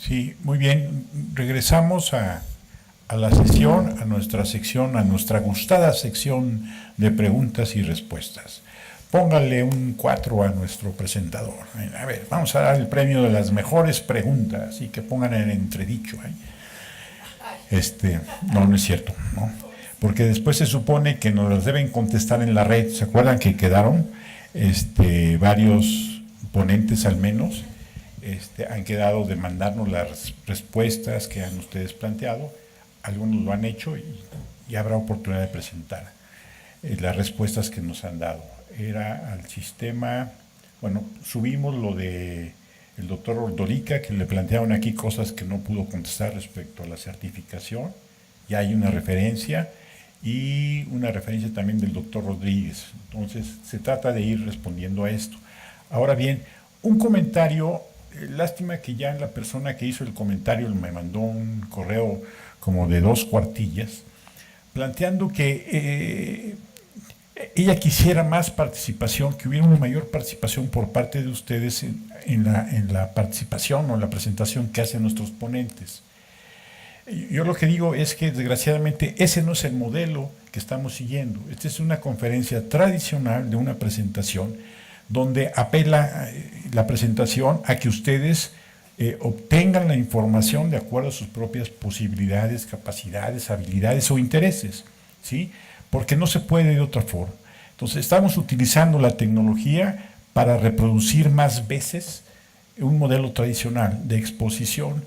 Sí, muy bien. Regresamos a la sesión, a nuestra sección, a nuestra gustada sección de preguntas y respuestas. Póngale un 4 a nuestro presentador. A ver, vamos a dar el premio de las mejores preguntas y que pongan en entredicho. No, no es cierto, ¿no? Porque después se supone que nos las deben contestar en la red. ¿Se acuerdan que quedaron varios ponentes al menos? Han quedado de mandarnos las respuestas que han ustedes planteado. Algunos lo han hecho y habrá oportunidad de presentar las respuestas que nos han dado. Era al sistema, bueno, subimos lo de el doctor Ordorica, que le plantearon aquí cosas que no pudo contestar respecto a la certificación. Ya hay una referencia y una referencia también del doctor Rodríguez. Entonces, se trata de ir respondiendo a esto. Ahora bien, un comentario, lástima que ya la persona que hizo el comentario me mandó un correo como de 2 cuartillas, planteando que ella quisiera más participación, que hubiera una mayor participación por parte de ustedes en la participación o la presentación que hacen nuestros ponentes. Yo lo que digo es que desgraciadamente ese no es el modelo que estamos siguiendo. Esta es una conferencia tradicional de una presentación donde apela la presentación a que ustedes obtengan la información de acuerdo a sus propias posibilidades, capacidades, habilidades o intereses, ¿sí? Porque no se puede de otra forma. Entonces estamos utilizando la tecnología para reproducir más veces un modelo tradicional de exposición.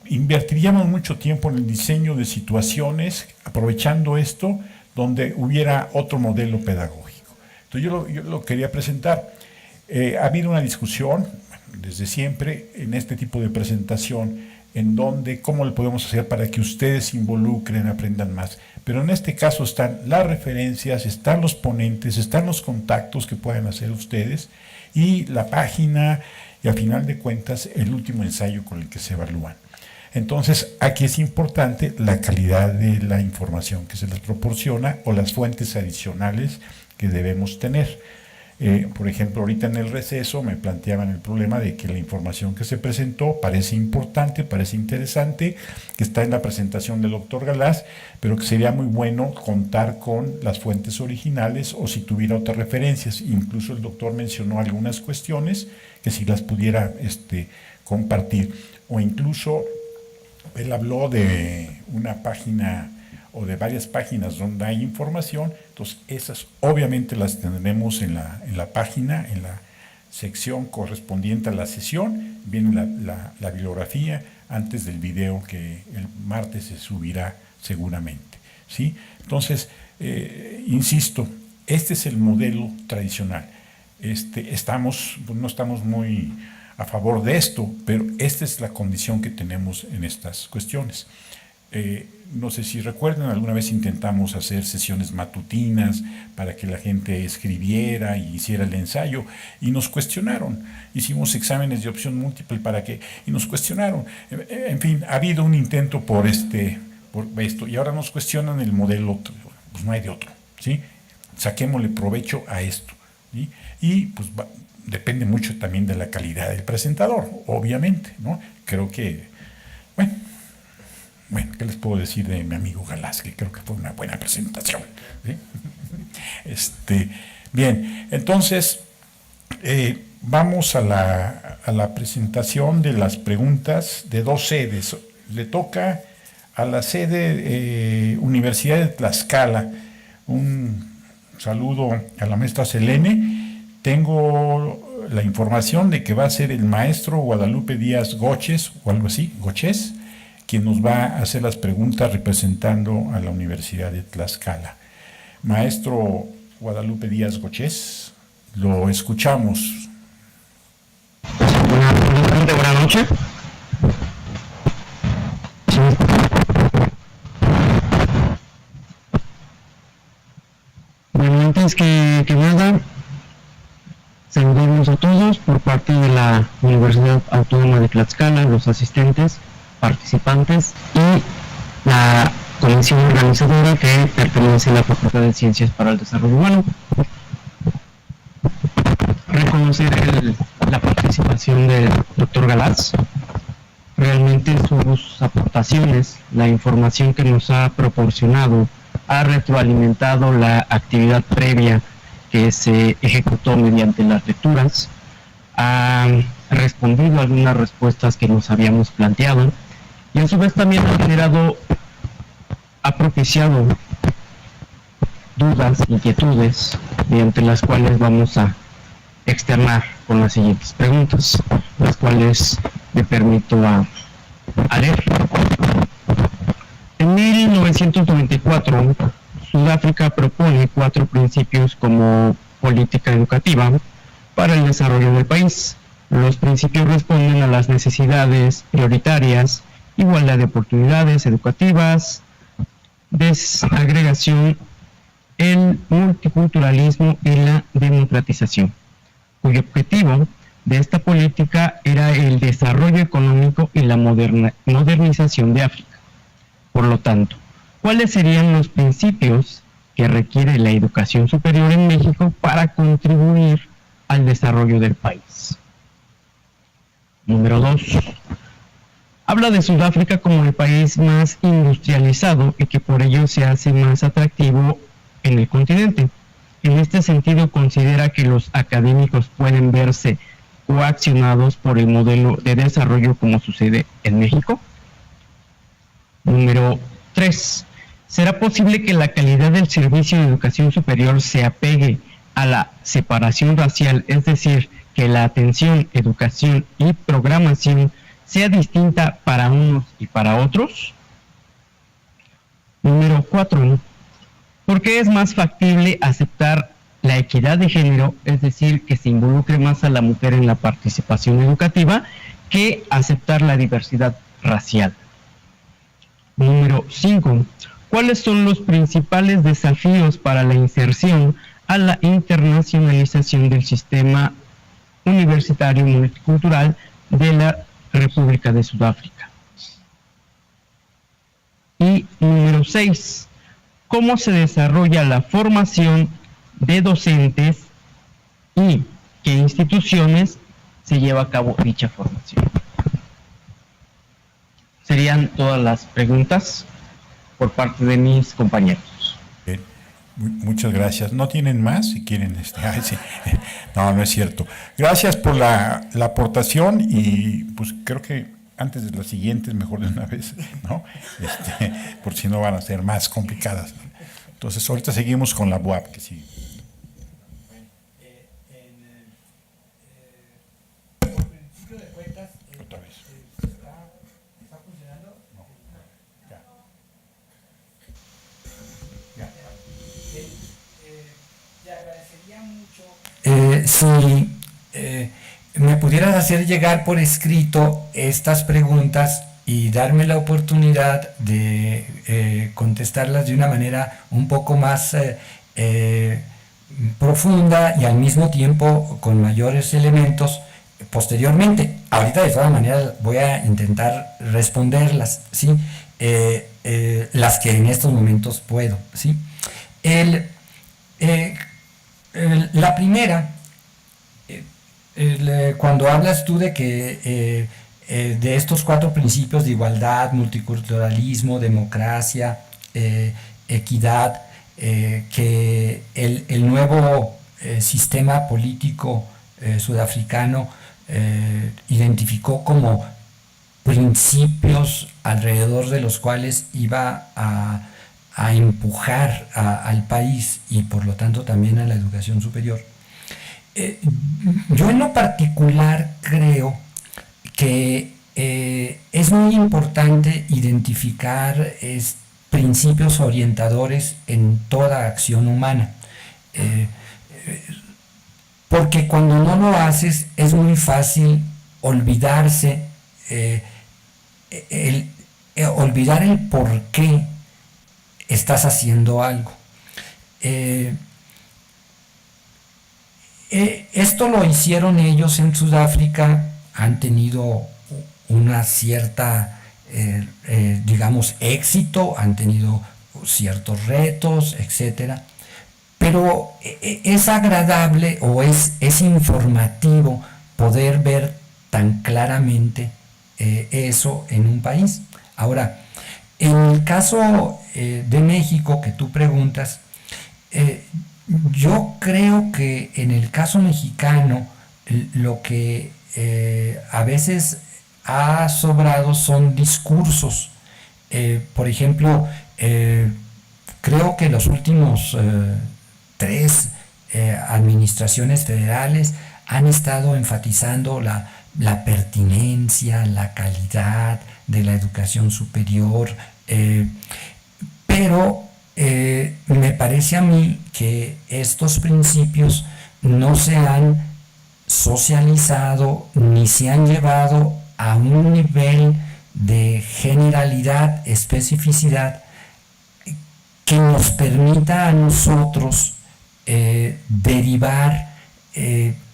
Invertiríamos mucho tiempo en el diseño de situaciones, aprovechando esto, donde hubiera otro modelo pedagógico. Entonces yo lo quería presentar. Ha habido una discusión desde siempre en este tipo de presentación, en donde cómo le podemos hacer para que ustedes se involucren, aprendan más. Pero en este caso están las referencias, están los ponentes, están los contactos que pueden hacer ustedes y la página y a final de cuentas el último ensayo con el que se evalúan. Entonces, aquí es importante la calidad de la información que se les proporciona o las fuentes adicionales que debemos tener. Por ejemplo, ahorita en el receso me planteaban el problema de que la información que se presentó parece importante, parece interesante, que está en la presentación del doctor Galás, pero que sería muy bueno contar con las fuentes originales o si tuviera otras referencias. Incluso el doctor mencionó algunas cuestiones que si las pudiera compartir. O incluso él habló de una página o de varias páginas donde hay información, entonces esas obviamente las tendremos en la página, en la sección correspondiente a la sesión, viene la bibliografía antes del video que el martes se subirá seguramente, ¿sí? Entonces, insisto, este es el modelo tradicional. No estamos muy a favor de esto, pero esta es la condición que tenemos en estas cuestiones. No sé si recuerdan, alguna vez intentamos hacer sesiones matutinas para que la gente escribiera y hiciera el ensayo y nos cuestionaron. Hicimos exámenes de opción múltiple y nos cuestionaron. En fin, ha habido un intento por esto y ahora nos cuestionan el modelo, pues no hay de otro, ¿sí? Saquémosle provecho a esto, ¿sí? Y pues depende mucho también de la calidad del presentador, obviamente, ¿no? Creo que, bueno, ¿qué les puedo decir de mi amigo Galás? Que creo que fue una buena presentación, ¿sí? Bien, entonces vamos a la presentación de las preguntas de 2 sedes. Le toca a la sede Universidad de Tlaxcala. Un saludo a la maestra Selene. Tengo la información de que va a ser el maestro Guadalupe Díaz Goches, o algo así, Goches, quien nos va a hacer las preguntas representando a la Universidad de Tlaxcala. Maestro Guadalupe Díaz Goches, lo escuchamos. Buenas noches. Bueno, antes que nada, saludamos a todos por parte de la Universidad Autónoma de Tlaxcala, los asistentes, participantes y la comisión organizadora que pertenece a la Facultad de Ciencias para el Desarrollo Humano. Reconocer la participación del doctor Galás realmente sus aportaciones, la información que nos ha proporcionado, ha retroalimentado la actividad previa que se ejecutó mediante las lecturas, ha respondido a algunas respuestas que nos habíamos planteado y a su vez también ha propiciado dudas, inquietudes, mediante las cuales vamos a externar con las siguientes preguntas, las cuales me permito a leer. En 1994, Sudáfrica propone 4 principios como política educativa para el desarrollo del país. Los principios responden a las necesidades prioritarias, igualdad de oportunidades educativas, desagregación, el multiculturalismo y la democratización, cuyo objetivo de esta política era el desarrollo económico y la modernización de África. Por lo tanto, ¿cuáles serían los principios que requiere la educación superior en México para contribuir al desarrollo del país? Número 2. Habla de Sudáfrica como el país más industrializado y que por ello se hace más atractivo en el continente. En este sentido, considera que los académicos pueden verse coaccionados por el modelo de desarrollo como sucede en México. Número 3. ¿Será posible que la calidad del servicio de educación superior se apegue a la separación racial, es decir, que la atención, educación y programación sea distinta para unos y para otros? Número 4. ¿Por qué es más factible aceptar la equidad de género, es decir, que se involucre más a la mujer en la participación educativa, que aceptar la diversidad racial? Número 5. ¿Cuáles son los principales desafíos para la inserción a la internacionalización del sistema universitario multicultural de la República de Sudáfrica? Y número 6. ¿Cómo se desarrolla la formación de docentes y qué instituciones se lleva a cabo dicha formación? Serían todas las preguntas por parte de mis compañeros. Bien. Muchas gracias. ¿No tienen más? Si quieren. Ay, sí. No es cierto. Gracias por la aportación y pues creo que antes de las siguientes, mejor de una vez, ¿no? Por si no van a ser más complicadas. Entonces, ahorita seguimos con la BUAP, que sí. Por principio de cuentas, Otra vez. ¿está funcionando? No. Ya. Ya. Te agradecería mucho si me pudieras hacer llegar por escrito estas preguntas y darme la oportunidad de contestarlas de una manera un poco más profunda y al mismo tiempo con mayores elementos posteriormente. Ahorita de todas maneras voy a intentar responderlas, ¿sí? Las que en estos momentos puedo, ¿sí? La primera, cuando hablas tú de que de estos 4 principios de igualdad, multiculturalismo, democracia, equidad, que el nuevo sistema político sudafricano identificó como principios alrededor de los cuales iba a empujar al país y por lo tanto también a la educación superior. Yo en lo particular creo que es muy importante identificar principios orientadores en toda acción humana, porque cuando no lo haces es muy fácil olvidarse, olvidar el por qué estás haciendo algo. Esto lo hicieron ellos en Sudáfrica, han tenido una cierta, digamos, éxito, han tenido ciertos retos, etcétera, pero es agradable o es informativo poder ver tan claramente eso en un país. Ahora, en el caso de México que tú preguntas, yo creo que en el caso mexicano lo que a veces ha sobrado son discursos. Por ejemplo, creo que los últimos 3 administraciones federales han estado enfatizando la pertinencia, la calidad de la educación superior, pero me parece a mí que estos principios no se han socializado ni se han llevado a un nivel de generalidad, especificidad, que nos permita a nosotros derivar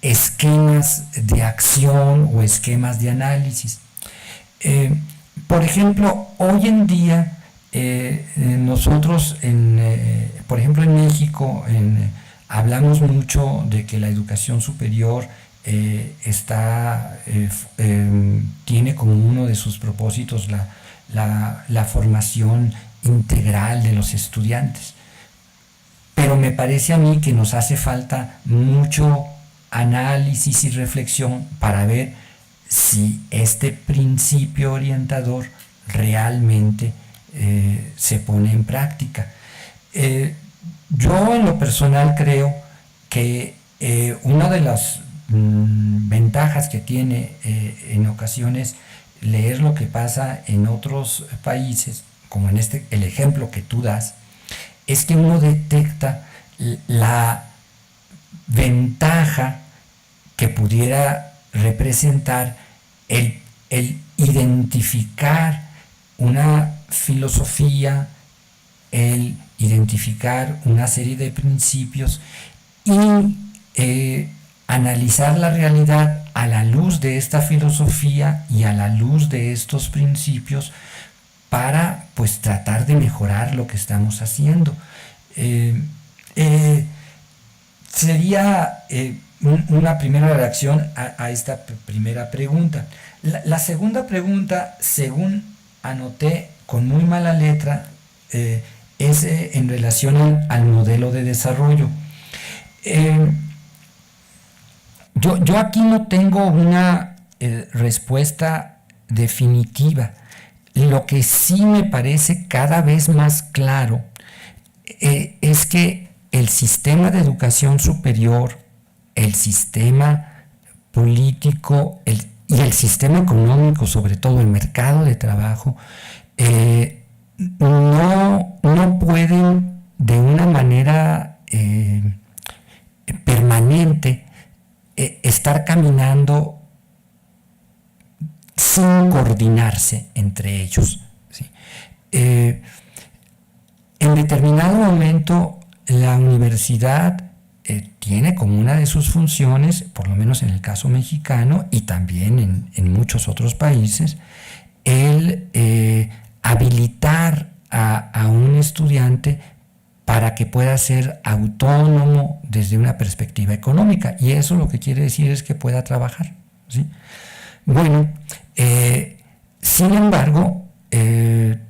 esquemas de acción o esquemas de análisis. Por ejemplo, hoy en día nosotros, por ejemplo en México, hablamos mucho de que la educación superior tiene como uno de sus propósitos la formación integral de los estudiantes. Pero me parece a mí que nos hace falta mucho análisis y reflexión para ver si este principio orientador realmente se pone en práctica. Yo en lo personal creo que una de las ventajas que tiene en ocasiones leer lo que pasa en otros países, como en el ejemplo que tú das, es que uno detecta la ventaja que pudiera representar el identificar una filosofía, el identificar una serie de principios y analizar la realidad a la luz de esta filosofía y a la luz de estos principios para pues tratar de mejorar lo que estamos haciendo. Sería una primera reacción a esta primera pregunta. La segunda pregunta, según anoté con muy mala letra, es en relación al modelo de desarrollo. Yo aquí no tengo una respuesta definitiva. Lo que sí me parece cada vez más claro es que el sistema de educación superior, el sistema político y el sistema económico, sobre todo el mercado de trabajo, no pueden de una manera permanente estar caminando sin coordinarse entre ellos, ¿sí? En determinado momento la universidad tiene como una de sus funciones, por lo menos en el caso mexicano y también en muchos otros países, el habilitar a un estudiante para que pueda ser autónomo desde una perspectiva económica, y eso lo que quiere decir es que pueda trabajar, ¿sí? Bueno, sin embargo, el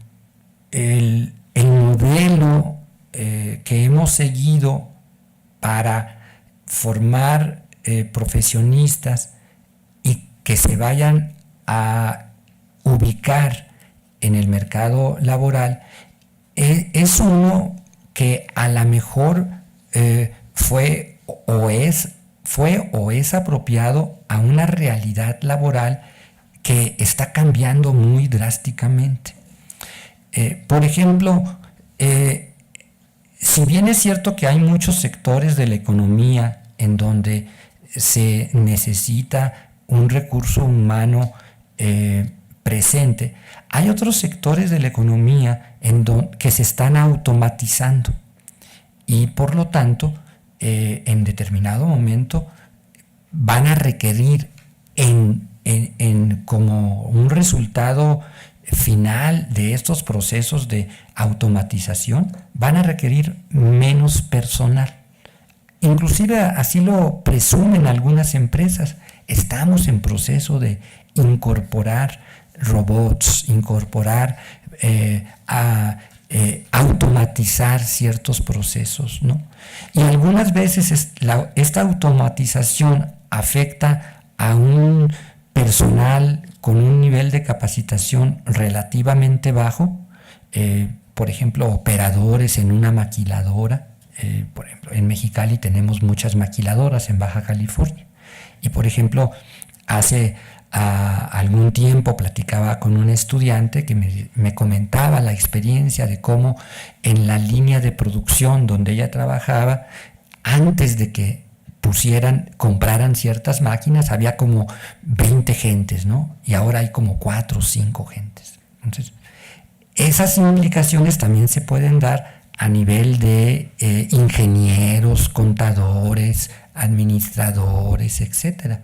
modelo que hemos seguido para formar profesionistas y que se vayan a ubicar en el mercado laboral es uno que a lo mejor fue o es apropiado a una realidad laboral que está cambiando muy drásticamente. Por ejemplo, si bien es cierto que hay muchos sectores de la economía en donde se necesita un recurso humano presente, hay otros sectores de la economía que se están automatizando y por lo tanto en determinado momento van a requerir como un resultado final de estos procesos de automatización, van a requerir menos personal. Inclusive así lo presumen algunas empresas. estamos en proceso de incorporar robots, incorporar automatizar ciertos procesos, ¿no? Y algunas veces esta automatización afecta a un personal con un nivel de capacitación relativamente bajo, por ejemplo, operadores en una maquiladora. Por ejemplo, en Mexicali tenemos muchas maquiladoras en Baja California. Y por ejemplo, hace algún tiempo platicaba con un estudiante que me comentaba la experiencia de cómo en la línea de producción donde ella trabajaba, antes de que compraran ciertas máquinas, había como 20 gentes, ¿no? Y ahora hay como 4 o 5 gentes. Entonces, esas implicaciones también se pueden dar a nivel de ingenieros, contadores, administradores, etcétera.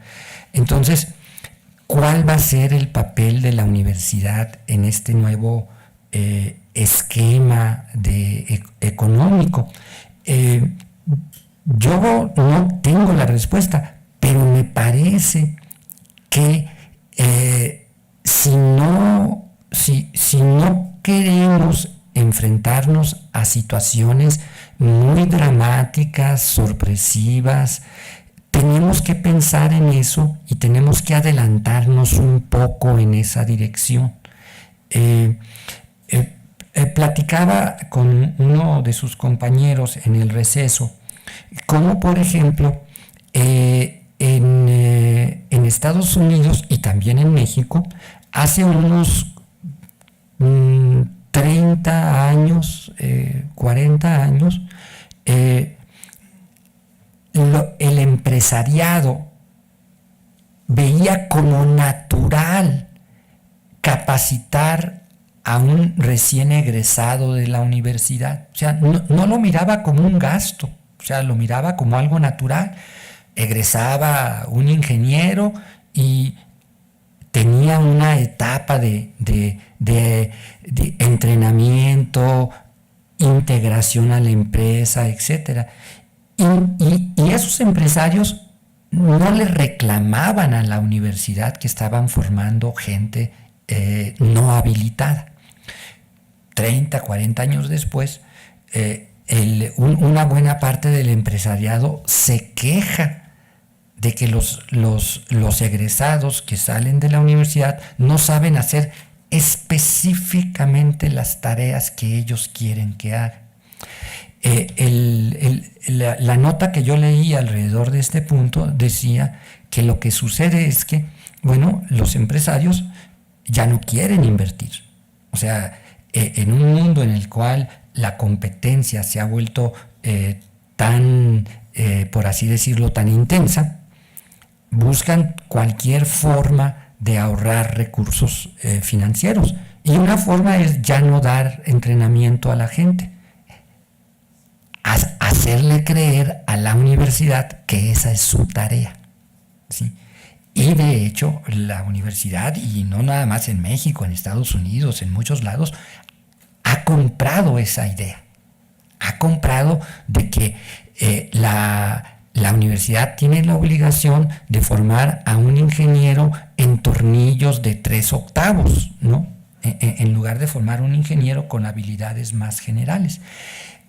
Entonces, ¿cuál va a ser el papel de la universidad en este nuevo esquema económico? Yo no tengo la respuesta, pero me parece que si no queremos enfrentarnos a situaciones muy dramáticas, sorpresivas, tenemos que pensar en eso y tenemos que adelantarnos un poco en esa dirección. Platicaba con uno de sus compañeros en el receso, como por ejemplo en Estados Unidos y también en México, hace unos 30 años, 40 años, el empresariado veía como natural capacitar a un recién egresado de la universidad. O sea, no lo miraba como un gasto, o sea, lo miraba como algo natural. Egresaba un ingeniero y tenía una etapa de entrenamiento, integración a la empresa, etcétera. Y esos empresarios no le reclamaban a la universidad que estaban formando gente no habilitada. 30, 40 años después, una buena parte del empresariado se queja de que los egresados que salen de la universidad no saben hacer específicamente las tareas que ellos quieren que hagan. La nota que yo leí alrededor de este punto decía que lo que sucede es que, bueno, los empresarios ya no quieren invertir. O sea, en un mundo en el cual la competencia se ha vuelto por así decirlo, tan intensa, buscan cualquier forma de ahorrar recursos financieros. Y una forma es ya no dar entrenamiento a la gente. Hacerle creer a la universidad que esa es su tarea, ¿sí? Y de hecho, la universidad, y no nada más en México, en Estados Unidos, en muchos lados, ha comprado esa idea. Ha comprado de que la universidad tiene la obligación de formar a un ingeniero en tornillos de 3/8, ¿no? En lugar de formar un ingeniero con habilidades más generales.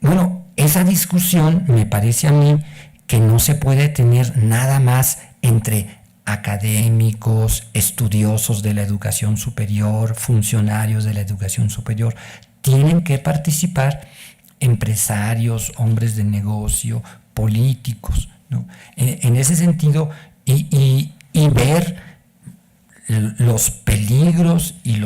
Bueno, esa discusión me parece a mí que no se puede tener nada más entre académicos, estudiosos de la educación superior, funcionarios de la educación superior. Tienen que participar empresarios, hombres de negocio, políticos, ¿no? En ese sentido, y ver los peligros y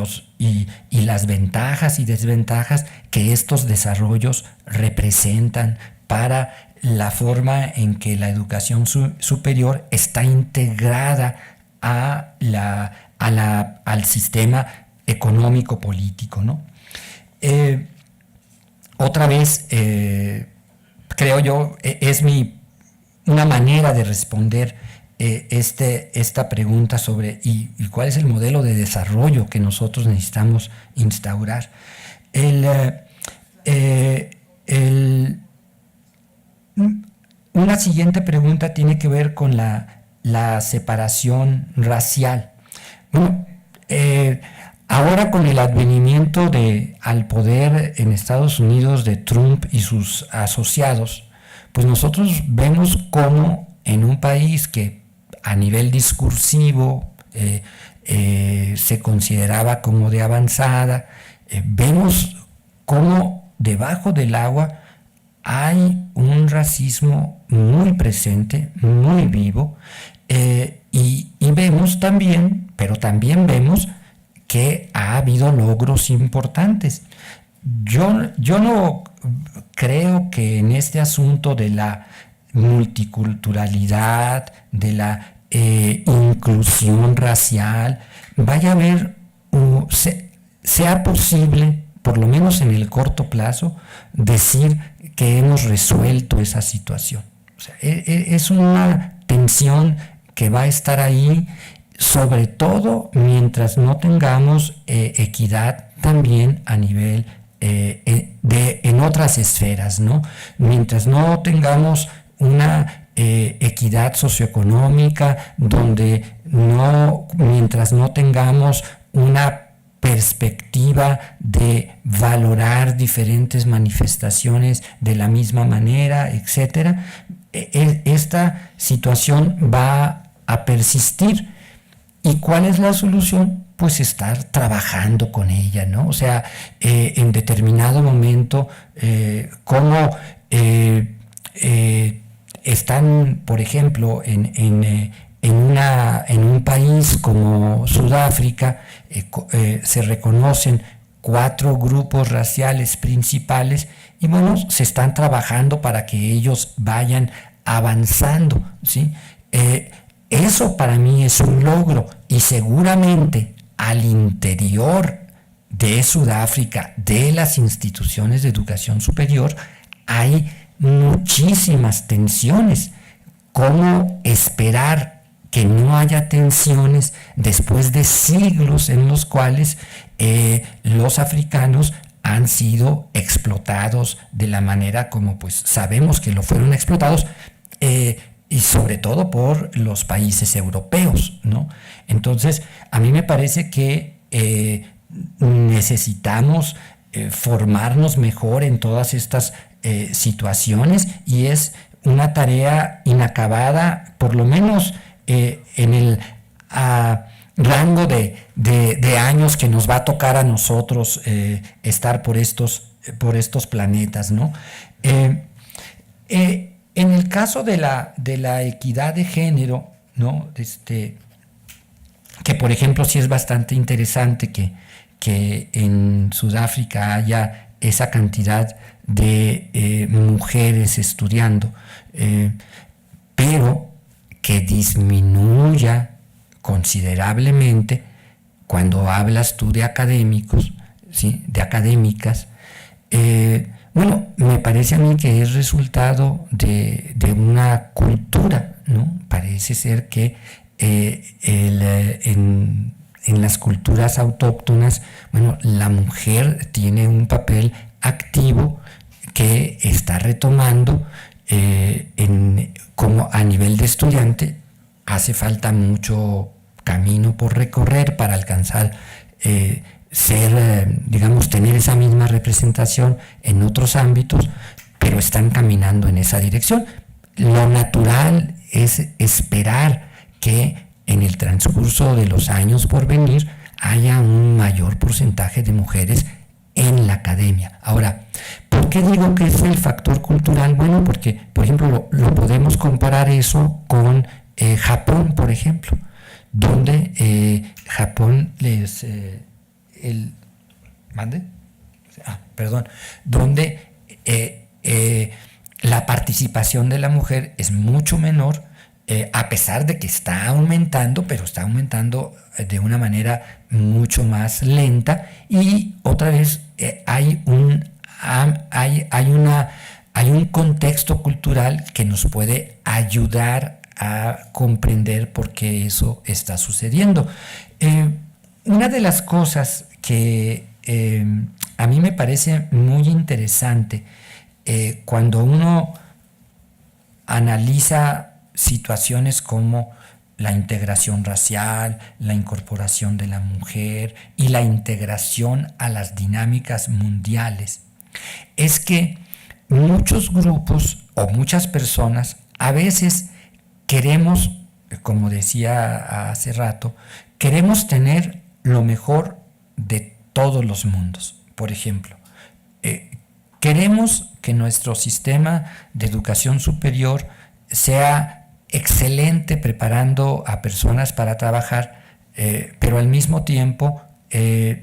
las ventajas y desventajas que estos desarrollos representan para la forma en que la educación superior está integrada al sistema económico político, ¿no? Otra vez, creo yo, es una manera de responder esta pregunta sobre y cuál es el modelo de desarrollo que nosotros necesitamos instaurar. Una siguiente pregunta tiene que ver con la la separación racial. Bueno, ahora con el advenimiento al poder en Estados Unidos de Trump y sus asociados, pues nosotros vemos cómo en un país que a nivel discursivo se consideraba como de avanzada, vemos cómo debajo del agua hay un racismo muy presente, muy vivo, y vemos también, pero también vemos que ha habido logros importantes. Yo no creo que en este asunto de la multiculturalidad, de la inclusión racial, vaya a haber, sea posible, por lo menos en el corto plazo, decir que hemos resuelto esa situación. O sea, es una tensión que va a estar ahí, sobre todo mientras no tengamos equidad también a nivel en otras esferas, ¿no? Mientras no tengamos una equidad socioeconómica, mientras no tengamos una perspectiva de valorar diferentes manifestaciones de la misma manera, etcétera, esta situación va a persistir. ¿Y cuál es la solución? Pues estar trabajando con ella, ¿no? O sea, en determinado momento, cómo están, por ejemplo, en un país como Sudáfrica, se reconocen 4 grupos raciales principales y bueno, se están trabajando para que ellos vayan avanzando, ¿sí? Eso para mí es un logro y seguramente al interior de Sudáfrica, de las instituciones de educación superior, hay muchísimas tensiones. ¿Cómo esperar que no haya tensiones después de siglos en los cuales los africanos han sido explotados de la manera como pues sabemos que lo fueron explotados, y sobre todo por los países europeos, ¿no? Entonces, a mí me parece que necesitamos formarnos mejor en todas estas situaciones y es una tarea inacabada, por lo menos en el rango de años que nos va a tocar a nosotros estar por estos planetas, ¿no? En el caso de la equidad de género, ¿no? Que por ejemplo sí es bastante interesante que en Sudáfrica haya esa cantidad de mujeres estudiando, pero que disminuya considerablemente cuando hablas tú de académicos, ¿sí? De académicas. Bueno, me parece a mí que es resultado de una cultura, ¿no? Parece ser que en las culturas autóctonas, bueno, la mujer tiene un papel activo que está retomando como a nivel de estudiante. Hace falta mucho camino por recorrer para alcanzar tener esa misma representación en otros ámbitos, pero están caminando en esa dirección. Lo natural es esperar que en el transcurso de los años por venir haya un mayor porcentaje de mujeres en la academia. Ahora, ¿por qué digo que es el factor cultural? Bueno, porque, por ejemplo, lo podemos comparar eso con Japón, por ejemplo, donde Japón donde la participación de la mujer es mucho menor, a pesar de que está aumentando, pero está aumentando de una manera mucho más lenta y otra vez hay un contexto cultural que nos puede ayudar a comprender por qué eso está sucediendo. Una de las cosas que a mí me parece muy interesante cuando uno analiza situaciones como la integración racial, la incorporación de la mujer y la integración a las dinámicas mundiales, es que muchos grupos o muchas personas a veces queremos, como decía hace rato, queremos tener lo mejor de todos los mundos. Por ejemplo, queremos que nuestro sistema de educación superior sea excelente preparando a personas para trabajar, pero al mismo tiempo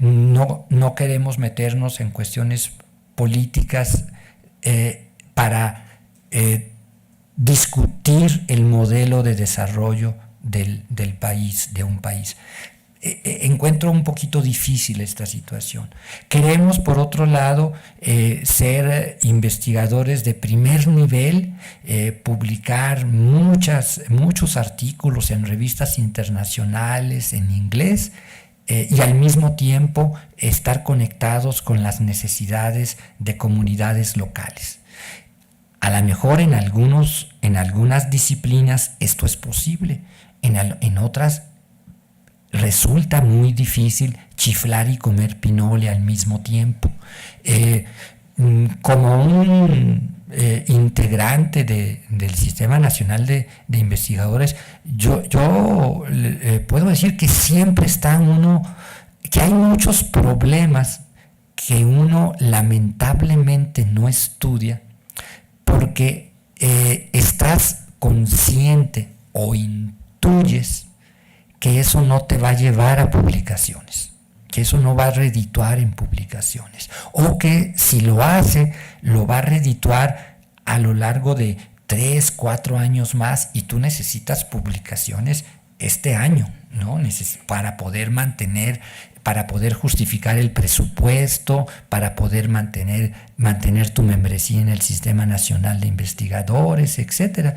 no queremos meternos en cuestiones políticas para discutir el modelo de desarrollo del país, de un país. Encuentro un poquito difícil esta situación. Queremos, por otro lado, ser investigadores de primer nivel, publicar muchos artículos en revistas internacionales en inglés, y al mismo tiempo estar conectados con las necesidades de comunidades locales. A lo mejor en algunas disciplinas esto es posible, en otras resulta muy difícil chiflar y comer pinole al mismo tiempo. Como un integrante del Sistema Nacional de Investigadores, yo puedo decir que siempre que hay muchos problemas que uno lamentablemente no estudia porque estás consciente o intuyes que eso no te va a llevar a publicaciones, que eso no va a redituar en publicaciones, o que si lo hace, lo va a redituar a lo largo de 3, 4 años más, y tú necesitas publicaciones este año, ¿no? Para poder justificar el presupuesto, para poder mantener tu membresía en el Sistema Nacional de Investigadores, etc.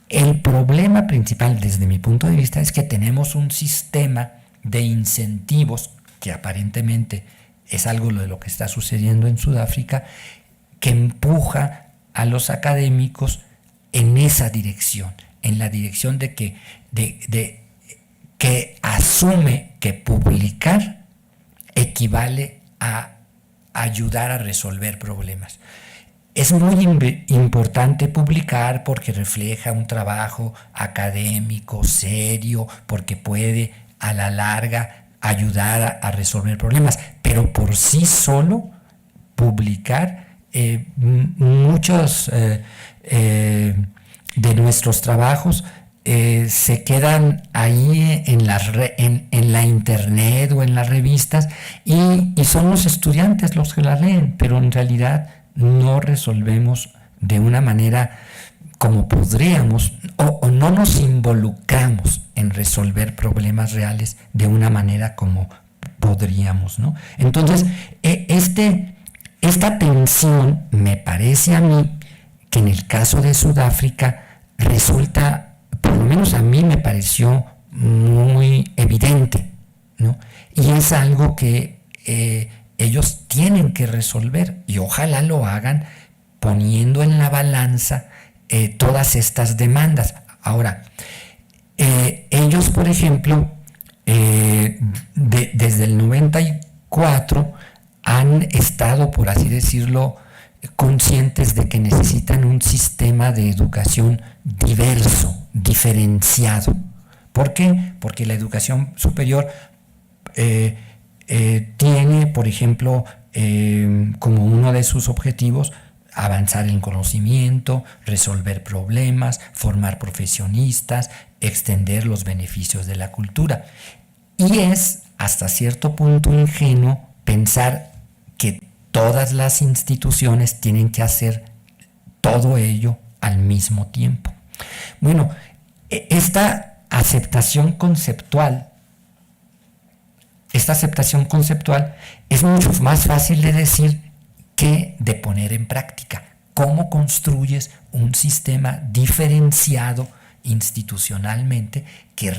El problema principal, desde mi punto de vista, es que tenemos un sistema de incentivos, que aparentemente es algo de lo que está sucediendo en Sudáfrica, que empuja a los académicos en esa dirección, en la dirección de que asume que publicar equivale a ayudar a resolver problemas. Es muy importante publicar porque refleja un trabajo académico serio, porque puede a la larga ayudar a resolver problemas, pero por sí solo publicar muchos de nuestros trabajos se quedan ahí en la internet o en las revistas, y son los estudiantes los que la leen, pero en realidad no resolvemos de una manera como podríamos, o no nos involucramos en resolver problemas reales de una manera como podríamos, ¿no? Entonces, esta tensión, me parece a mí que en el caso de Sudáfrica resulta, por lo menos a mí me pareció muy evidente, ¿no? Y es algo que ellos tienen que resolver, y ojalá lo hagan poniendo en la balanza todas estas demandas. Ahora, ellos, por ejemplo, desde el 94 han estado, por así decirlo, conscientes de que necesitan un sistema de educación diverso, diferenciado. ¿Por qué? Porque la educación superior tiene, por ejemplo, como uno de sus objetivos, avanzar en conocimiento, resolver problemas, formar profesionistas, extender los beneficios de la cultura. Y es hasta cierto punto ingenuo pensar que todas las instituciones tienen que hacer todo ello al mismo tiempo. Bueno, esta aceptación conceptual es mucho más fácil de decir que de poner en práctica. ¿Cómo construyes un sistema diferenciado institucionalmente que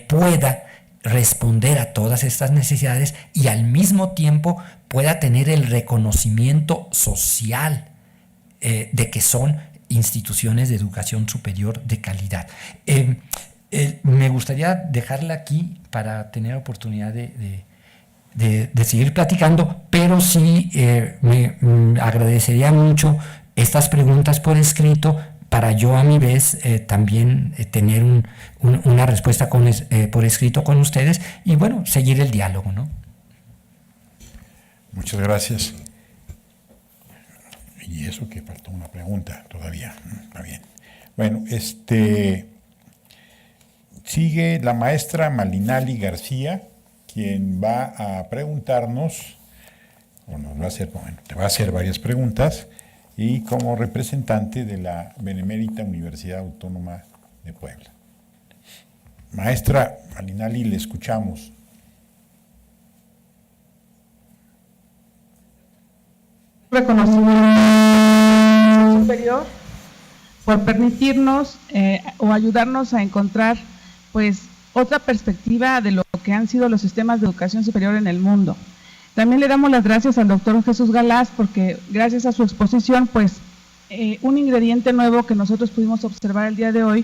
pueda responder a todas estas necesidades y al mismo tiempo pueda tener el reconocimiento social de que son instituciones de educación superior de calidad. Me gustaría dejarla aquí para tener oportunidad de seguir platicando, pero sí me agradecería mucho estas preguntas por escrito para yo a mi vez también tener una respuesta por escrito con ustedes y bueno, seguir el diálogo, ¿no? Muchas gracias. Y eso que faltó una pregunta todavía. Está bien. Bueno, sigue la maestra Malinali García, quien va a preguntarnos, o nos va a hacer, bueno, te va a hacer varias preguntas, y como representante de la Benemérita Universidad Autónoma de Puebla. Maestra Malinali, le escuchamos. Reconocimiento superior por permitirnos o ayudarnos a encontrar pues otra perspectiva de lo que han sido los sistemas de educación superior en el mundo. También le damos las gracias al doctor Jesús Galaz porque gracias a su exposición pues un ingrediente nuevo que nosotros pudimos observar el día de hoy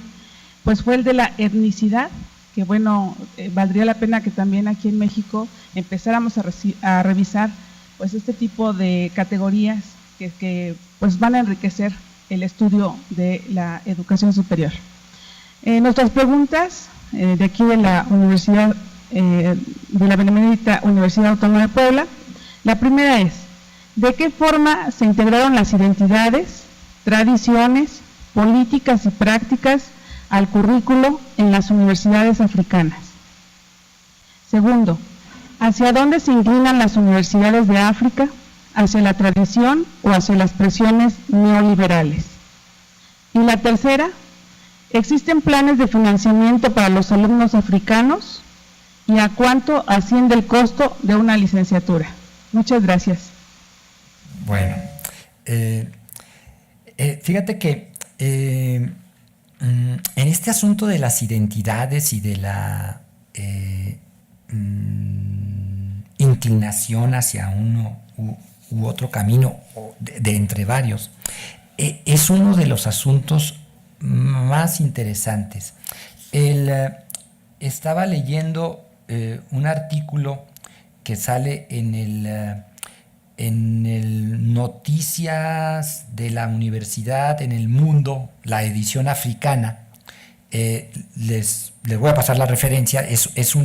pues fue el de la etnicidad, que bueno, valdría la pena que también aquí en México empezáramos a revisar pues este tipo de categorías que pues van a enriquecer el estudio de la educación superior. Nuestras preguntas de aquí de la Universidad, de la Benemérita Universidad Autónoma de Puebla, la primera es, ¿de qué forma se integraron las identidades, tradiciones, políticas y prácticas al currículo en las universidades africanas? Segundo, ¿hacia dónde se inclinan las universidades de África? ¿Hacia la tradición o hacia las presiones neoliberales? Y la tercera, ¿existen planes de financiamiento para los alumnos africanos? ¿Y a cuánto asciende el costo de una licenciatura? Muchas gracias. Bueno, fíjate que en este asunto de las identidades y de la inclinación hacia uno u otro camino, de entre varios, es uno de los asuntos más interesantes. Estaba leyendo un artículo que sale en el Noticias de la Universidad en el Mundo, la edición africana. Les voy a pasar la referencia. Es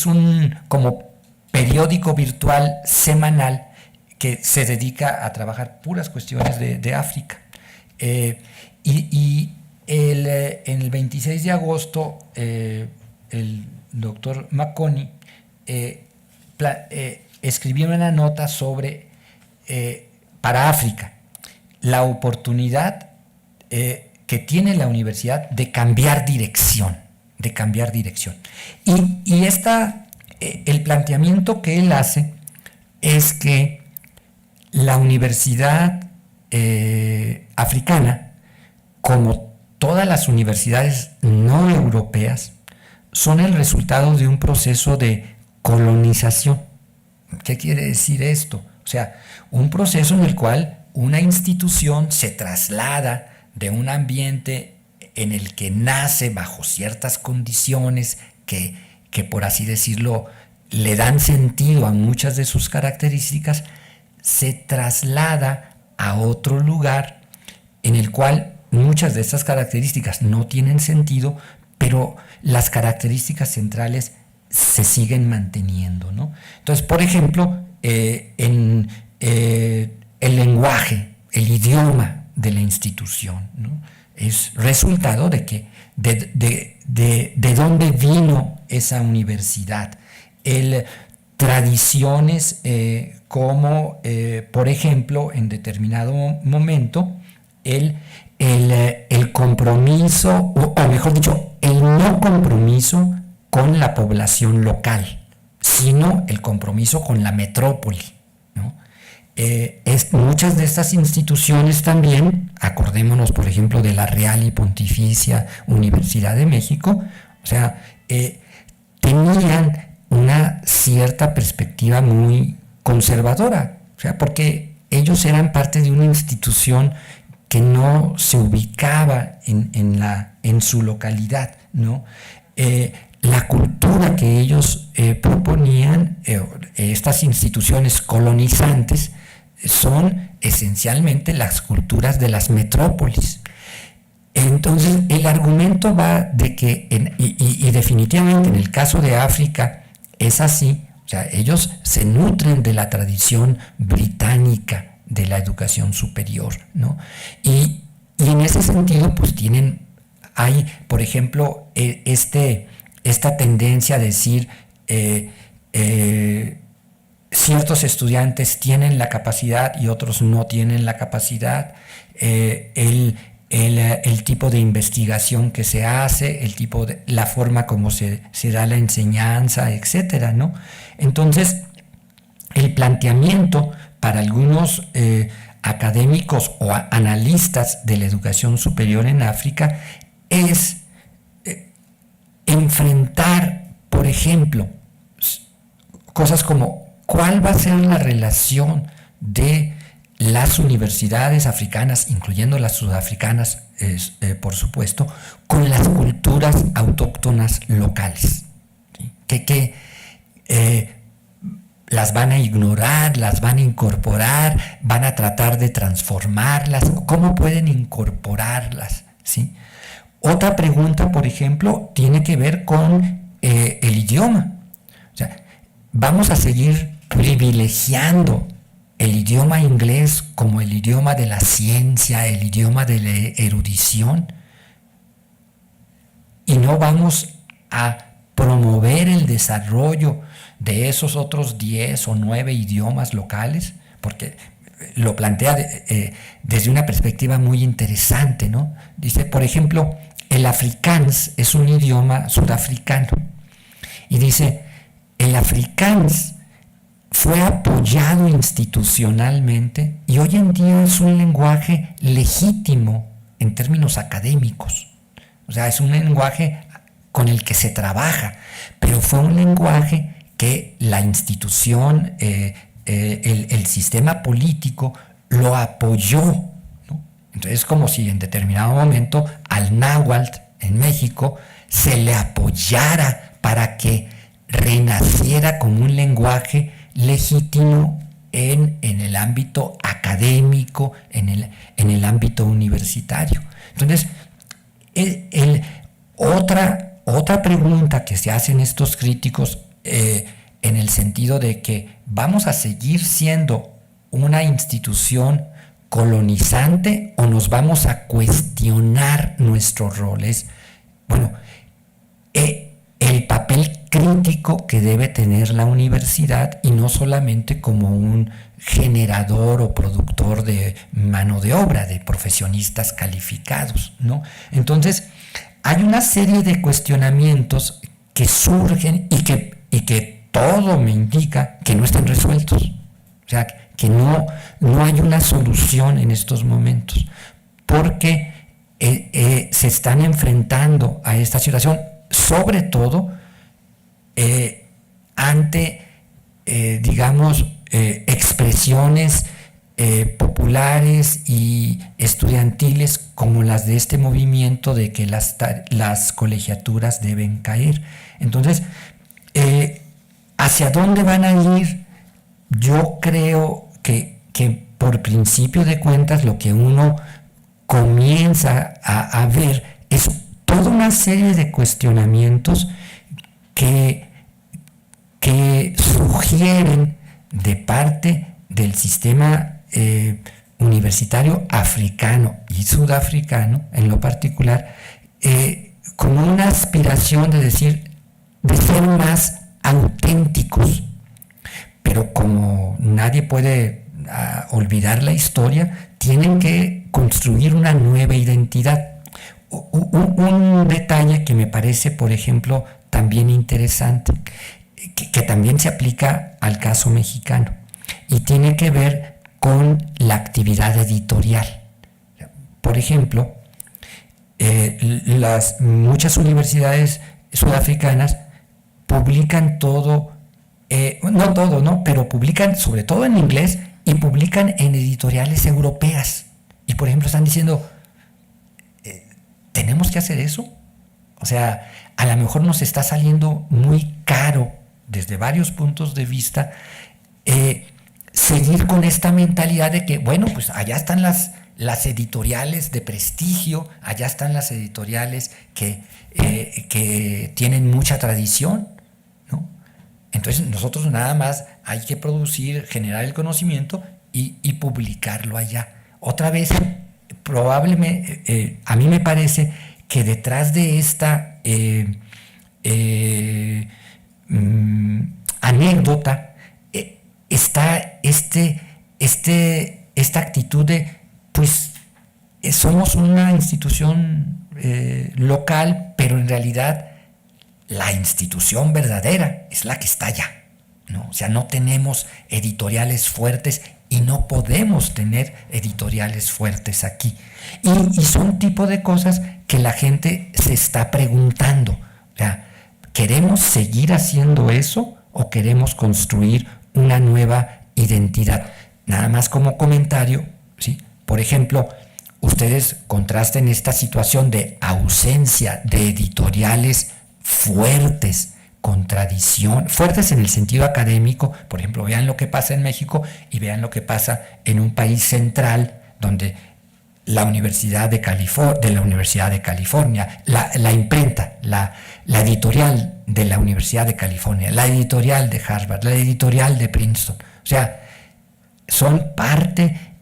un como periódico virtual semanal que se dedica a trabajar puras cuestiones de África. En el 26 de agosto, el doctor Makoni escribió una nota sobre, para África, la oportunidad que tiene la universidad de cambiar dirección. Y el planteamiento que él hace es que la universidad africana, como todas las universidades no europeas, son el resultado de un proceso de colonización. ¿Qué quiere decir esto? O sea, un proceso en el cual una institución se traslada de un ambiente en el que nace bajo ciertas condiciones que por así decirlo, le dan sentido a muchas de sus características, se traslada a otro lugar en el cual muchas de estas características no tienen sentido, pero las características centrales se siguen manteniendo, ¿no? Entonces, por ejemplo, el lenguaje, el idioma de la institución, ¿no? Es resultado de que de dónde vino esa universidad. Tradiciones como, por ejemplo, en determinado momento, el compromiso, o mejor dicho, el no compromiso con la población local, sino el compromiso con la metrópoli, ¿no? Muchas de estas instituciones también, acordémonos por ejemplo de la Real y Pontificia Universidad de México, o sea, tenían una cierta perspectiva muy conservadora, o sea, porque ellos eran parte de una institución que no se ubicaba en su localidad, ¿no? La cultura que ellos proponían, estas instituciones colonizantes, son esencialmente las culturas de las metrópolis. Entonces, el argumento va de que, y definitivamente en el caso de África es así, o sea, ellos se nutren de la tradición británica de la educación superior, ¿no? Y en ese sentido, pues hay, por ejemplo, esta tendencia a decir ciertos estudiantes tienen la capacidad y otros no tienen la capacidad, el tipo de investigación que se hace, la forma como se da la enseñanza, etcétera, ¿no? Entonces, el planteamiento para algunos académicos o analistas de la educación superior en África es enfrentar, por ejemplo, cosas como cuál va a ser la relación de las universidades africanas, incluyendo las sudafricanas, por supuesto, con las culturas autóctonas locales, ¿sí? Que las van a ignorar, las van a incorporar, van a tratar de transformarlas, ¿cómo pueden incorporarlas? ¿Sí? Otra pregunta, por ejemplo, tiene que ver con el idioma. O sea, vamos a seguir privilegiando el idioma inglés como el idioma de la ciencia, el idioma de la erudición, y no vamos a promover el desarrollo de esos otros 10 o 9 idiomas locales, porque lo plantea desde una perspectiva muy interesante, ¿no? Dice, por ejemplo, el afrikaans es un idioma sudafricano, y dice, el afrikaans fue apoyado institucionalmente y hoy en día es un lenguaje legítimo en términos académicos. O sea, es un lenguaje con el que se trabaja, pero fue un lenguaje que la institución, el sistema político lo apoyó, ¿no? Entonces es como si en determinado momento al náhuatl en México se le apoyara para que renaciera como un lenguaje legítimo en el ámbito académico, en el ámbito universitario. Entonces, otra pregunta que se hacen estos críticos en el sentido de que vamos a seguir siendo una institución colonizante o nos vamos a cuestionar nuestros roles. Bueno, el papel crítico que debe tener la universidad y no solamente como un generador o productor de mano de obra, de profesionistas calificados, ¿no? Entonces, hay una serie de cuestionamientos que surgen y que todo me indica que no están resueltos. O sea, que no hay una solución en estos momentos, porque se están enfrentando a esta situación, sobre todo ante, expresiones populares y estudiantiles como las de este movimiento de que las colegiaturas deben caer. Entonces, ¿hacia dónde van a ir? Yo creo que por principio de cuentas lo que uno comienza a ver es toda una serie de cuestionamientos que sugieren de parte del sistema universitario africano y sudafricano en lo particular, como una aspiración de ser más auténticos. Pero como nadie puede olvidar la historia, tienen que construir una nueva identidad. Un detalle que me parece, por ejemplo, también interesante, que también se aplica al caso mexicano, y tiene que ver con la actividad editorial. Por ejemplo, muchas universidades sudafricanas publican todo, no todo, ¿no? Pero publican sobre todo en inglés y publican en editoriales europeas. Y por ejemplo están diciendo, ¿tenemos que hacer eso? O sea, a lo mejor nos está saliendo muy caro desde varios puntos de vista seguir con esta mentalidad de que, bueno, pues allá están las editoriales de prestigio, allá están las editoriales que tienen mucha tradición, ¿no? Entonces nosotros nada más hay que producir, generar el conocimiento y publicarlo allá. Otra vez, probablemente, a mí me parece que detrás de esta anécdota está esta actitud de, pues, somos una institución local, pero en realidad la institución verdadera es la que está allá, ¿no? O sea, no tenemos editoriales fuertes y no podemos tener editoriales fuertes aquí. Y son tipo de cosas que la gente se está preguntando. O sea, ¿queremos seguir haciendo eso o queremos construir una nueva identidad? Nada más como comentario, ¿sí? Por ejemplo, ustedes contrasten esta situación de ausencia de editoriales fuertes, con tradición, fuertes en el sentido académico. Por ejemplo, vean lo que pasa en México y vean lo que pasa en un país central donde la Universidad de California, la imprenta, la editorial de la Universidad de California, la editorial de Harvard, la editorial de Princeton, o sea, son parte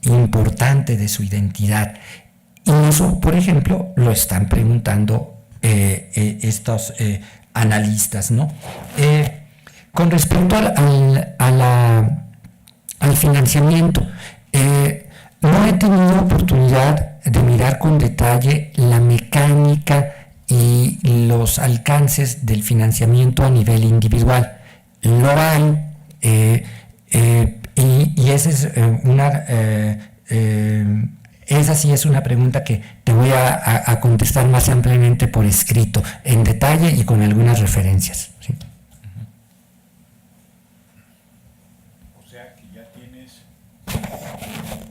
importante de su identidad. Y eso, por ejemplo, lo están preguntando estos analistas, ¿no? Con respecto al financiamiento, no he tenido oportunidad de mirar con detalle la mecánica y los alcances del financiamiento a nivel individual. Lo hay, y esa es esa sí es una pregunta que te voy a contestar más ampliamente por escrito, en detalle y con algunas referencias, ¿sí?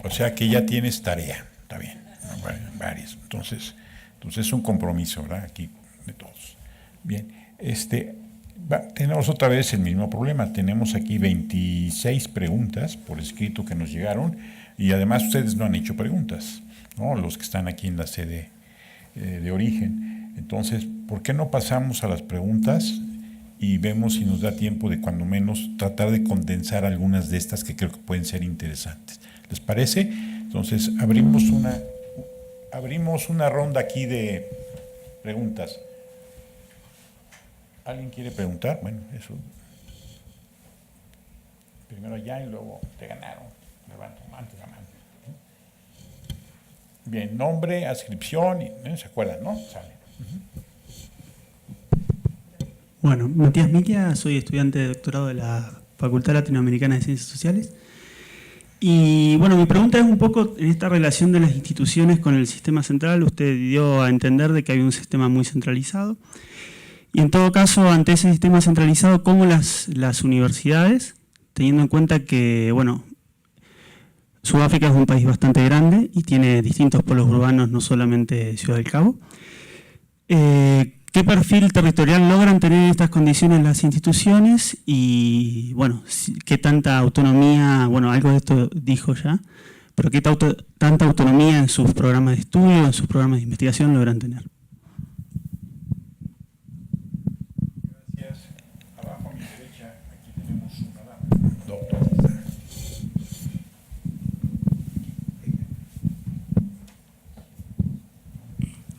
O sea que ya tienes tarea, está bien, varias. Entonces es un compromiso, ¿verdad? Aquí de todos. Bien, tenemos otra vez el mismo problema. Tenemos aquí 26 preguntas por escrito que nos llegaron y además ustedes no han hecho preguntas, ¿no? Los que están aquí en la sede de origen. Entonces, ¿por qué no pasamos a las preguntas y vemos si nos da tiempo de cuando menos tratar de condensar algunas de estas que creo que pueden ser interesantes? ¿Les parece? Entonces, abrimos una ronda aquí de preguntas. ¿Alguien quiere preguntar? Bueno, eso. Primero allá y luego te ganaron. Levanto la mano. Bien, nombre, adscripción, ¿se acuerdan, no? Sale. Bueno, Matías Miquia, soy estudiante de doctorado de la Facultad Latinoamericana de Ciencias Sociales. Y bueno, mi pregunta es un poco en esta relación de las instituciones con el sistema central. Usted dio a entender de que hay un sistema muy centralizado. Y en todo caso, ante ese sistema centralizado, ¿cómo las universidades, teniendo en cuenta que, bueno, Sudáfrica es un país bastante grande y tiene distintos polos urbanos, no solamente Ciudad del Cabo, ¿qué perfil territorial logran tener en estas condiciones las instituciones? Y, bueno, ¿qué tanta autonomía, bueno, algo de esto dijo ya, pero qué tanta autonomía en sus programas de estudio, en sus programas de investigación logran tener? Gracias. Abajo a mi derecha, aquí tenemos una dama. Doctor.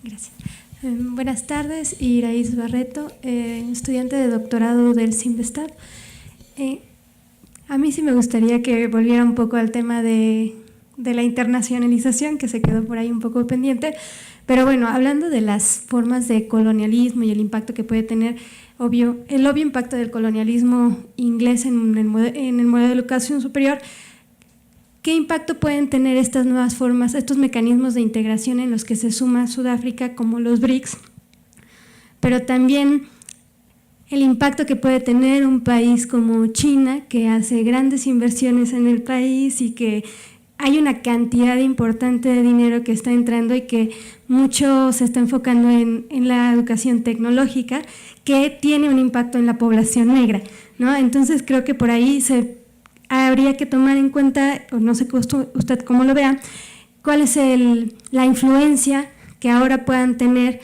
Gracias. Buenas tardes, Iraíz Barreto, estudiante de doctorado del CIMBESTAB. A mí sí me gustaría que volviera un poco al tema de la internacionalización, que se quedó por ahí un poco pendiente, pero bueno, hablando de las formas de colonialismo y el impacto que puede tener, el obvio impacto del colonialismo inglés en el modelo de educación superior, ¿qué impacto pueden tener estas nuevas formas, estos mecanismos de integración en los que se suma Sudáfrica como los BRICS? Pero también el impacto que puede tener un país como China, que hace grandes inversiones en el país y que hay una cantidad importante de dinero que está entrando y que mucho se está enfocando en la educación tecnológica, que tiene un impacto en la población negra, ¿no? Entonces creo que por ahí habría que tomar en cuenta, o no sé usted cómo lo vea, cuál es la influencia que ahora puedan tener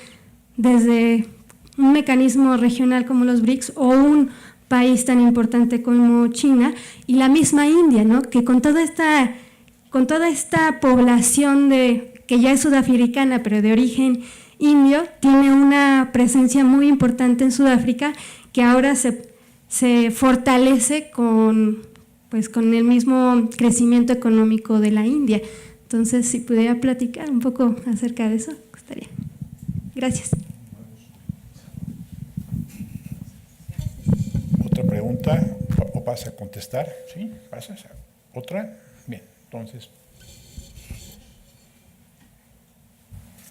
desde un mecanismo regional como los BRICS o un país tan importante como China y la misma India, ¿no? Que con toda esta población que ya es sudafricana pero de origen indio, tiene una presencia muy importante en Sudáfrica que ahora se fortalece con el mismo crecimiento económico de la India. Entonces, si pudiera platicar un poco acerca de eso, gustaría. Gracias. ¿Otra pregunta? ¿O vas a contestar? ¿Sí? ¿Pasas? ¿Otra? Bien, entonces.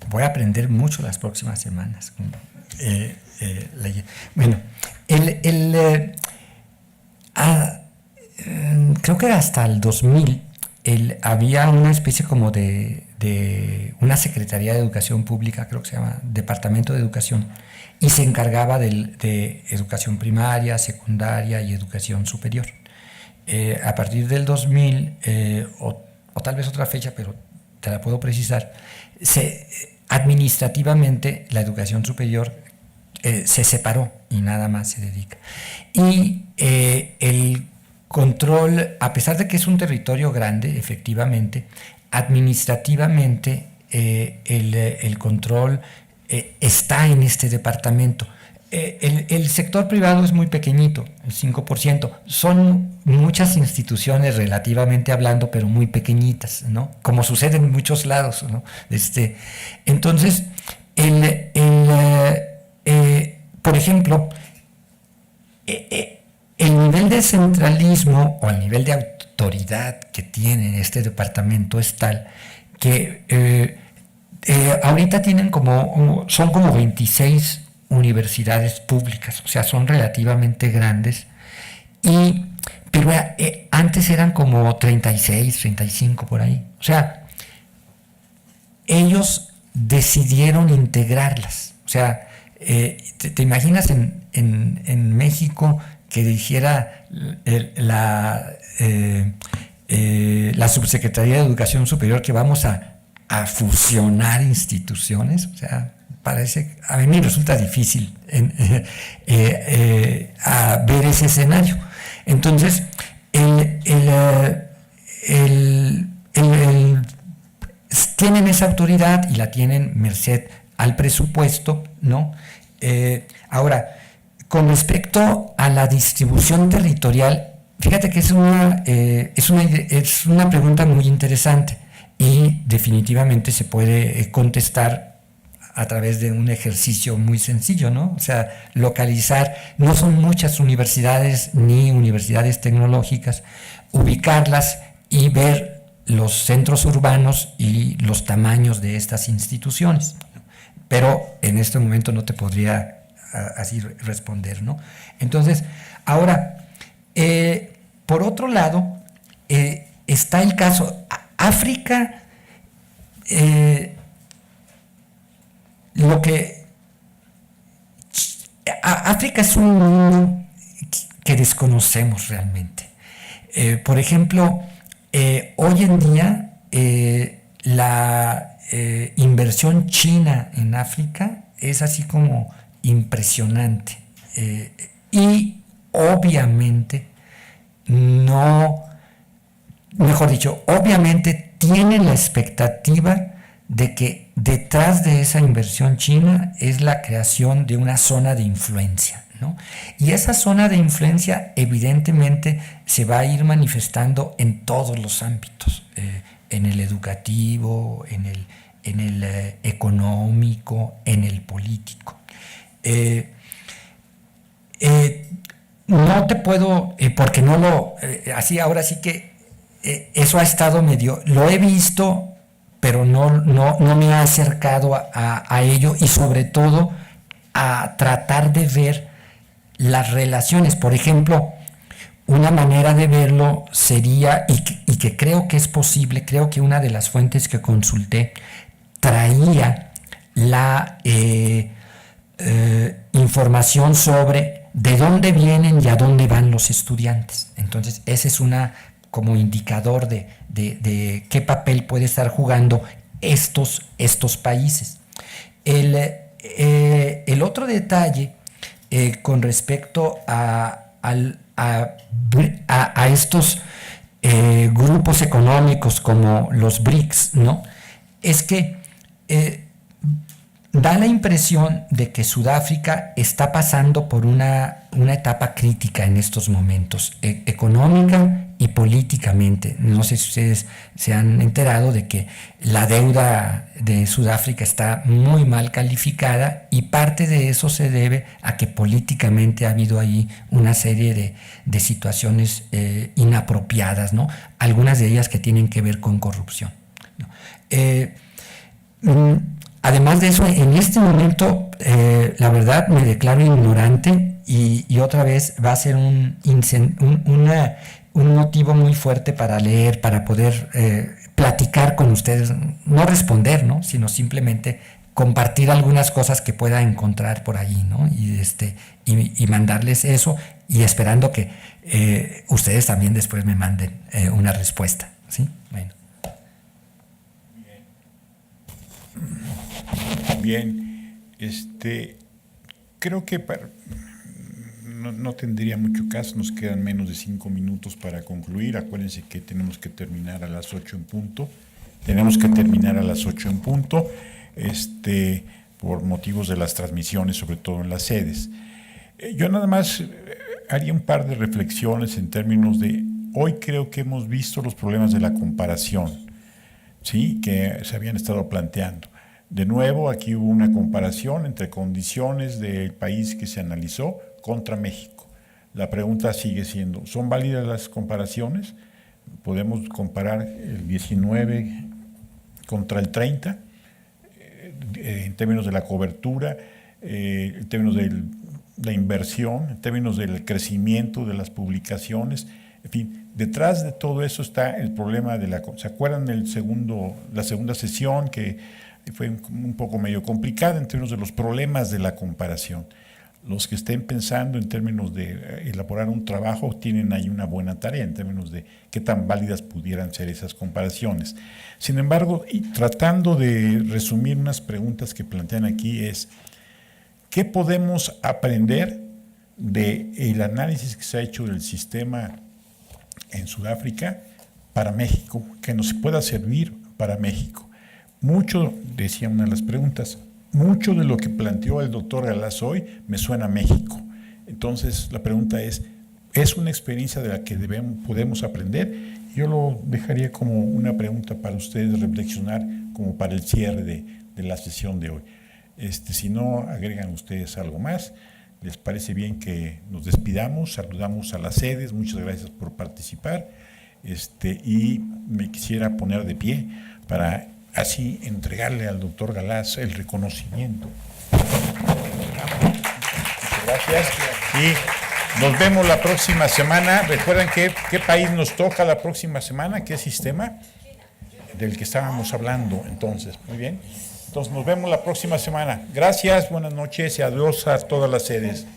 Voy a aprender mucho las próximas semanas. Bueno, creo que hasta el 2000 había una especie como de una Secretaría de Educación Pública, creo que se llama Departamento de Educación, y se encargaba de educación primaria, secundaria y educación superior. A partir del 2000, o tal vez otra fecha, pero te la puedo precisar, administrativamente la educación superior se separó y nada más se dedica. Y el control, a pesar de que es un territorio grande, efectivamente, administrativamente el control está en este departamento. El sector privado es muy pequeñito, el 5%. Son muchas instituciones relativamente hablando, pero muy pequeñitas, ¿no? Como sucede en muchos lados, ¿no? Entonces, por ejemplo, el nivel de centralismo o el nivel de autoridad que tiene este departamento es tal que ahorita son como 26 universidades públicas, o sea, son relativamente grandes, pero antes eran como 36, 35 por ahí. O sea, ellos decidieron integrarlas. O sea, ¿te imaginas en México que dijera la Subsecretaría de Educación Superior que vamos a fusionar instituciones? O sea, a mí me resulta difícil a ver ese escenario. Entonces, tienen esa autoridad y la tienen merced al presupuesto, ¿no? Ahora, con respecto a la distribución territorial, fíjate que es una pregunta muy interesante y definitivamente se puede contestar a través de un ejercicio muy sencillo, ¿no? O sea, localizar, no son muchas universidades ni universidades tecnológicas, ubicarlas y ver los centros urbanos y los tamaños de estas instituciones. Pero en este momento no te podría así responder, ¿no? Entonces, ahora, por otro lado, está el caso, África, África es un mundo que desconocemos realmente. Por ejemplo, hoy en día la inversión china en África es así como impresionante. Y obviamente obviamente tienen la expectativa de que detrás de esa inversión china es la creación de una zona de influencia, ¿no? Y esa zona de influencia evidentemente se va a ir manifestando en todos los ámbitos, en el educativo, en el económico, en el político. No te puedo, porque no así ahora sí que eso ha estado lo he visto, pero no me ha acercado a ello y sobre todo a tratar de ver las relaciones. Por ejemplo, una manera de verlo sería, y que creo que es posible, creo que una de las fuentes que consulté traía la información sobre de dónde vienen y a dónde van los estudiantes. Entonces, ese es una como indicador de qué papel puede estar jugando estos países. El otro detalle con respecto a estos grupos económicos como los BRICS, ¿no? Es que da la impresión de que Sudáfrica está pasando por una etapa crítica en estos momentos, económica y políticamente. No sé si ustedes se han enterado de que la deuda de Sudáfrica está muy mal calificada, y parte de eso se debe a que políticamente ha habido ahí una serie de situaciones inapropiadas, ¿no? Algunas de ellas que tienen que ver con corrupción, ¿no? Además de eso, en este momento, la verdad, me declaro ignorante y otra vez va a ser un motivo muy fuerte para leer, para poder platicar con ustedes, no responder, ¿no? Sino simplemente compartir algunas cosas que pueda encontrar por ahí, ¿no? Y mandarles eso, y esperando que ustedes también después me manden una respuesta, ¿sí? Bueno. Bien, creo que no tendría mucho caso, nos quedan menos de 5 minutos para concluir. Acuérdense que tenemos que terminar a las 8 en punto. Por motivos de las transmisiones, sobre todo en las sedes. Yo nada más haría un par de reflexiones en términos de, hoy creo que hemos visto los problemas de la comparación, ¿sí?, que se habían estado planteando. De nuevo, aquí hubo una comparación entre condiciones del país que se analizó contra México. La pregunta sigue siendo, ¿son válidas las comparaciones? ¿Podemos comparar el 19 contra el 30 en términos de la cobertura, en términos de la inversión, en términos del crecimiento de las publicaciones? En fin, detrás de todo eso está el problema de ¿se acuerdan la segunda sesión que fue un poco medio complicada en términos de los problemas de la comparación? Los que estén pensando en términos de elaborar un trabajo tienen ahí una buena tarea en términos de qué tan válidas pudieran ser esas comparaciones. Sin embargo, y tratando de resumir unas preguntas que plantean aquí, es ¿qué podemos aprender del análisis que se ha hecho del sistema en Sudáfrica para México, que nos pueda servir para México? Mucho, decía una de las preguntas, mucho de lo que planteó el doctor Galás hoy me suena a México. Entonces, la pregunta ¿es una experiencia de la que podemos aprender? Yo lo dejaría como una pregunta para ustedes reflexionar, como para el cierre de la sesión de hoy. Si no agregan ustedes algo más, ¿les parece bien que nos despidamos? Saludamos a las sedes, muchas gracias por participar, y me quisiera poner de pie para así entregarle al doctor Galás el reconocimiento. Muchas gracias. Y nos vemos la próxima semana. Recuerden qué país nos toca la próxima semana, qué sistema del que estábamos hablando. Entonces, muy bien. Entonces nos vemos la próxima semana. Gracias, buenas noches y adiós a todas las sedes.